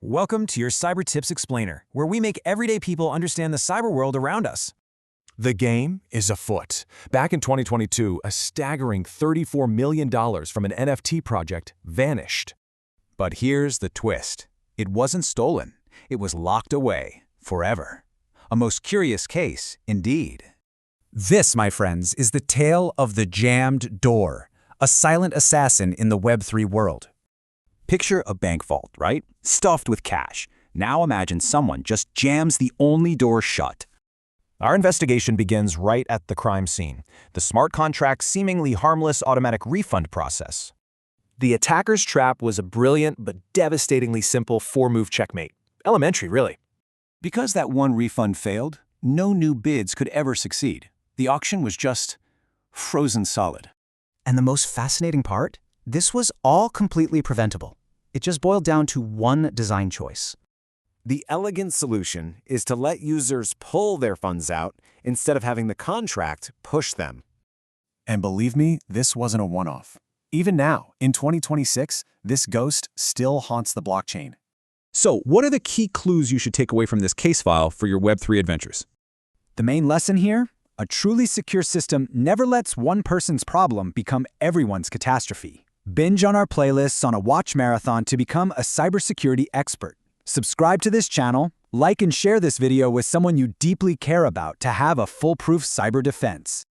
Welcome to your Cyber Tips Explainer, where we make everyday people understand the cyber world around us. The game is afoot. Back in 2022, a staggering $34 million from an NFT project vanished. But here's the twist. It wasn't stolen. It was locked away forever. A most curious case, indeed. This, my friends, is the tale of the jammed door, a silent assassin in the Web3 world. Picture a bank vault, right? Stuffed with cash. Now imagine someone just jams the only door shut. Our investigation begins right at the crime scene, the smart contract's seemingly harmless automatic refund process. The attacker's trap was a brilliant but devastatingly simple four-move checkmate. Elementary, really. Because that one refund failed, no new bids could ever succeed. The auction was just frozen solid. And the most fascinating part? This was all completely preventable. It just boiled down to one design choice. The elegant solution is to let users pull their funds out instead of having the contract push them. And believe me, this wasn't a one-off. Even now, in 2026, this ghost still haunts the blockchain. So, what are the key clues you should take away from this case file for your Web3 adventures? The main lesson here? A truly secure system never lets one person's problem become everyone's catastrophe. Binge on our playlists on a watch marathon to become a cybersecurity expert. Subscribe to this channel, like and share this video with someone you deeply care about to have a foolproof cyber defense.